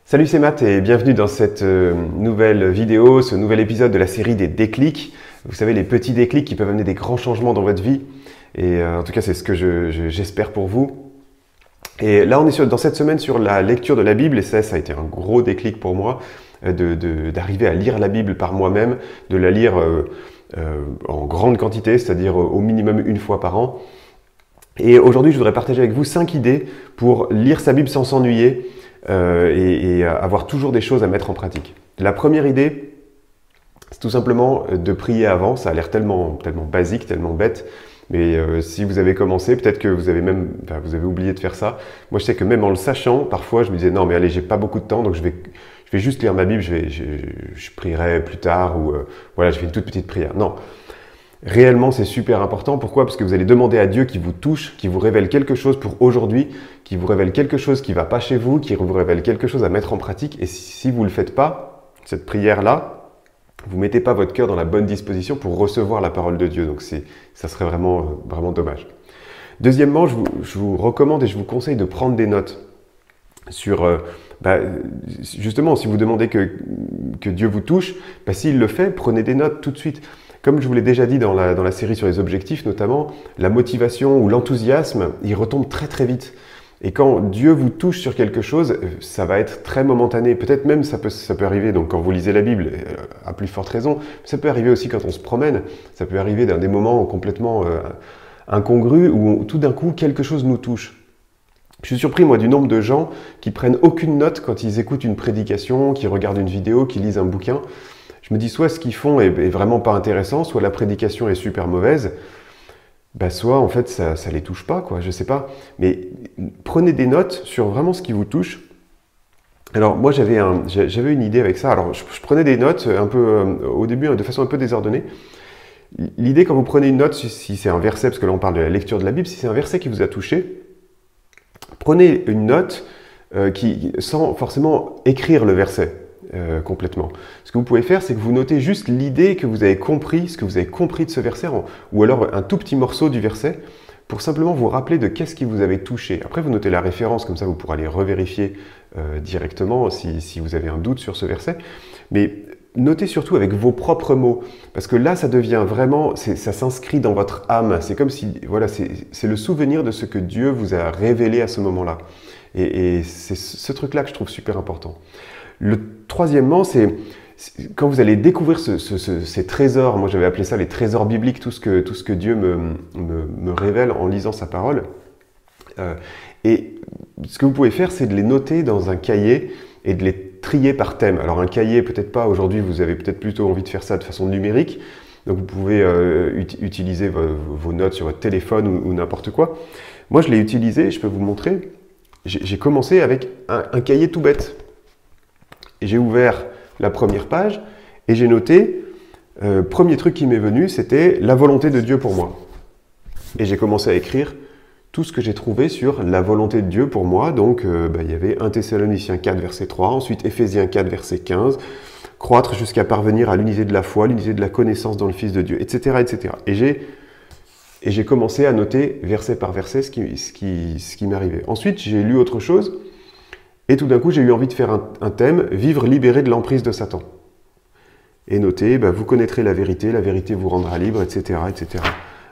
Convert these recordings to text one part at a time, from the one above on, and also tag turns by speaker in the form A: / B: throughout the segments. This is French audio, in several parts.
A: Salut, c'est Matt et bienvenue dans cette nouvelle vidéo, ce nouvel épisode de la série des déclics. Vous savez, les petits déclics qui peuvent amener des grands changements dans votre vie. Et en tout cas, c'est ce que j'espère pour vous. Et là, on est dans cette semaine sur la lecture de la Bible et ça a été un gros déclic pour moi d'arriver à lire la Bible par moi-même, de la lire en grande quantité, c'est-à-dire au minimum une fois par an. Et aujourd'hui, je voudrais partager avec vous 5 idées pour lire sa Bible sans s'ennuyer. Et avoir toujours des choses à mettre en pratique. La première idée, c'est tout simplement de prier avant. Ça a l'air tellement basique, tellement bête, mais si vous avez commencé, peut-être que vous avez oublié de faire ça. Moi, je sais que même en le sachant, parfois, je me disais non, mais allez, j'ai pas beaucoup de temps, donc je vais juste lire ma Bible, je prierai plus tard ou voilà, je fais une toute petite prière. Non. Réellement, c'est super important. Pourquoi? Parce que vous allez demander à Dieu qui vous touche, qui vous révèle quelque chose pour aujourd'hui, qui vous révèle quelque chose qui ne va pas chez vous, qui vous révèle quelque chose à mettre en pratique. Et si vous ne le faites pas, cette prière-là, vous ne mettez pas votre cœur dans la bonne disposition pour recevoir la parole de Dieu. Donc ça serait vraiment dommage. Deuxièmement, je vous recommande et je vous conseille de prendre des notes sur... justement, si vous demandez que Dieu vous touche, s'il le fait, prenez des notes tout de suite. Comme je vous l'ai déjà dit dans la série sur les objectifs notamment, la motivation ou l'enthousiasme, il retombe très très vite. Et quand Dieu vous touche sur quelque chose, ça va être très momentané. Peut-être même ça peut arriver, donc quand vous lisez la Bible, à plus forte raison, ça peut arriver aussi quand on se promène, ça peut arriver dans des moments complètement incongrus où tout d'un coup quelque chose nous touche. Je suis surpris, moi, du nombre de gens qui prennent aucune note quand ils écoutent une prédication, qui regardent une vidéo, qui lisent un bouquin. Je me dis, soit ce qu'ils font est vraiment pas intéressant, soit la prédication est super mauvaise, soit en fait ça les touche pas, quoi, je sais pas. Mais prenez des notes sur vraiment ce qui vous touche. Alors moi j'avais une idée avec ça. Alors je prenais des notes un peu au début de façon un peu désordonnée. L'idée quand vous prenez une note, si c'est un verset, parce que là on parle de la lecture de la Bible, si c'est un verset qui vous a touché, prenez une note sans forcément écrire le verset. Complètement. Ce que vous pouvez faire, c'est que vous notez juste l'idée que vous avez compris, ce que vous avez compris de ce verset, ou alors un tout petit morceau du verset, pour simplement vous rappeler de qu'est-ce qui vous avait touché. Après, vous notez la référence, comme ça vous pourrez aller revérifier directement si vous avez un doute sur ce verset. Mais notez surtout avec vos propres mots, parce que là, ça devient vraiment, ça s'inscrit dans votre âme. C'est comme si, voilà, c'est le souvenir de ce que Dieu vous a révélé à ce moment-là. Et c'est ce truc-là que je trouve super important. Troisièmement, c'est quand vous allez découvrir ces trésors, moi j'avais appelé ça les trésors bibliques, tout ce que Dieu me révèle en lisant sa parole. Et ce que vous pouvez faire, c'est de les noter dans un cahier et de les trier par thème. Alors un cahier, peut-être pas, aujourd'hui vous avez peut-être plutôt envie de faire ça de façon numérique, donc vous pouvez utiliser vos notes sur votre téléphone ou n'importe quoi. Moi je l'ai utilisé, je peux vous montrer, j'ai commencé avec un cahier tout bête. Et j'ai ouvert la première page et j'ai noté, premier truc qui m'est venu, c'était la volonté de Dieu pour moi. Et j'ai commencé à écrire tout ce que j'ai trouvé sur la volonté de Dieu pour moi. Donc, il y avait 1 Thessaloniciens 4, verset 3, ensuite Éphésiens 4, verset 15, croître jusqu'à parvenir à l'unité de la foi, l'unité de la connaissance dans le Fils de Dieu, etc. etc. Et j'ai commencé à noter verset par verset ce qui m'arrivait. Ensuite, j'ai lu autre chose. Et tout d'un coup, j'ai eu envie de faire un thème, vivre libéré de l'emprise de Satan. Et noter, vous connaîtrez la vérité vous rendra libre, etc., etc.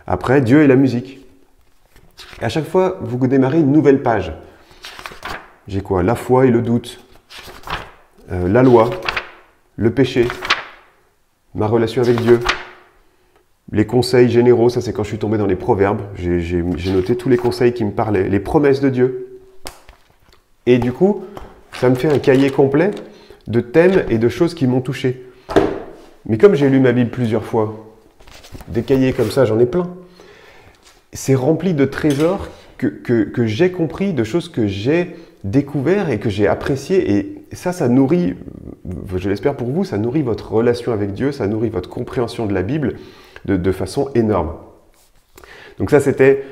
A: Après, Dieu et la musique. Et à chaque fois, vous démarrez une nouvelle page. J'ai quoi? La foi et le doute, la loi, le péché, ma relation avec Dieu, les conseils généraux, ça c'est quand je suis tombé dans les proverbes. J'ai noté tous les conseils qui me parlaient, les promesses de Dieu. Et du coup, ça me fait un cahier complet de thèmes et de choses qui m'ont touché. Mais comme j'ai lu ma Bible plusieurs fois, des cahiers comme ça, j'en ai plein. C'est rempli de trésors que j'ai compris, de choses que j'ai découvertes et que j'ai appréciées. Et ça nourrit, je l'espère pour vous, ça nourrit votre relation avec Dieu, ça nourrit votre compréhension de la Bible de façon énorme. Donc ça, c'était...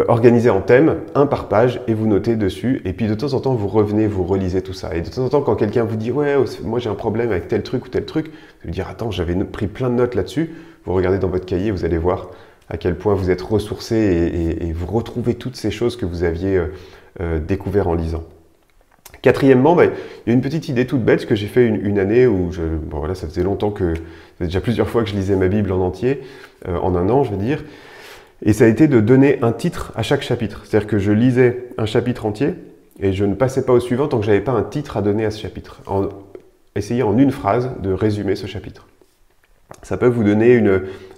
A: organisé en thème, un par page, et vous notez dessus, et puis de temps en temps vous revenez, vous relisez tout ça. Et de temps en temps, quand quelqu'un vous dit « Ouais, moi j'ai un problème avec tel truc ou tel truc », vous lui dire « Attends, j'avais pris plein de notes là-dessus », vous regardez dans votre cahier, vous allez voir à quel point vous êtes ressourcé et vous retrouvez toutes ces choses que vous aviez découvertes en lisant. Quatrièmement, il y a une petite idée toute bête, ce que j'ai fait une année où, ça faisait longtemps ça faisait déjà plusieurs fois que je lisais ma Bible en entier, en un an je veux dire, et ça a été de donner un titre à chaque chapitre. C'est-à-dire que je lisais un chapitre entier, et je ne passais pas au suivant tant que je n'avais pas un titre à donner à ce chapitre. Essayez en une phrase de résumer ce chapitre. Ça peut vous donner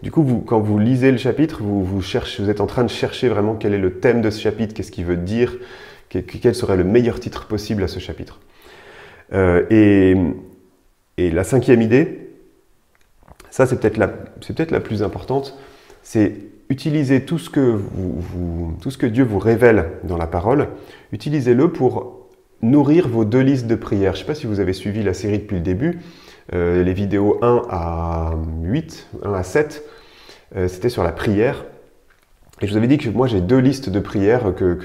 A: Du coup, quand vous lisez le chapitre, vous êtes en train de chercher vraiment quel est le thème de ce chapitre, qu'est-ce qu'il veut dire, quel serait le meilleur titre possible à ce chapitre. Et la cinquième idée, ça c'est peut-être la plus importante, c'est utiliser tout ce que Dieu vous révèle dans la parole, utilisez-le pour nourrir vos 2 listes de prières. Je ne sais pas si vous avez suivi la série depuis le début, les vidéos 1 à 8, 1 à 7, c'était sur la prière. Et je vous avais dit que moi j'ai 2 listes de prières que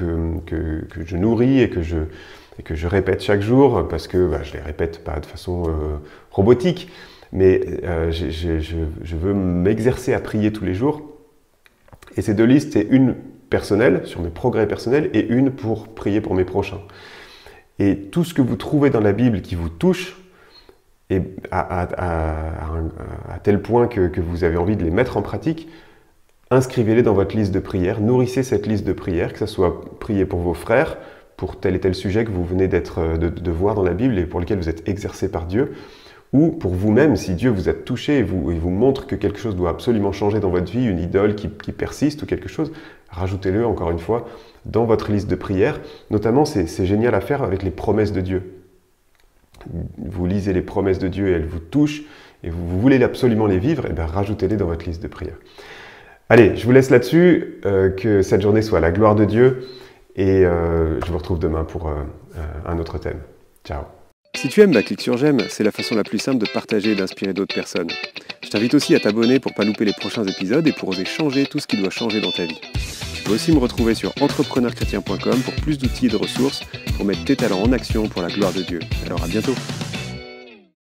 A: je nourris et que je répète chaque jour, parce que je les répète pas de façon robotique, mais je veux m'exercer à prier tous les jours. Et ces 2 listes, c'est une personnelle, sur mes progrès personnels, et une pour prier pour mes prochains. Et tout ce que vous trouvez dans la Bible qui vous touche, et à tel point que vous avez envie de les mettre en pratique, inscrivez-les dans votre liste de prières, nourrissez cette liste de prières, que ce soit prier pour vos frères, pour tel et tel sujet que vous venez de voir dans la Bible et pour lequel vous êtes exercé par Dieu, ou pour vous-même, si Dieu vous a touché et vous montre que quelque chose doit absolument changer dans votre vie, une idole qui persiste ou quelque chose, rajoutez-le encore une fois dans votre liste de prières. Notamment, c'est génial à faire avec les promesses de Dieu. Vous lisez les promesses de Dieu et elles vous touchent, et vous voulez absolument les vivre, et bien rajoutez-les dans votre liste de prières. Allez, je vous laisse là-dessus, que cette journée soit à la gloire de Dieu, et je vous retrouve demain pour un autre thème. Ciao.
B: Si tu aimes, clique sur j'aime, c'est la façon la plus simple de partager et d'inspirer d'autres personnes. Je t'invite aussi à t'abonner pour ne pas louper les prochains épisodes et pour oser changer tout ce qui doit changer dans ta vie. Tu peux aussi me retrouver sur entrepreneurchrétien.com pour plus d'outils et de ressources pour mettre tes talents en action pour la gloire de Dieu. Alors à bientôt.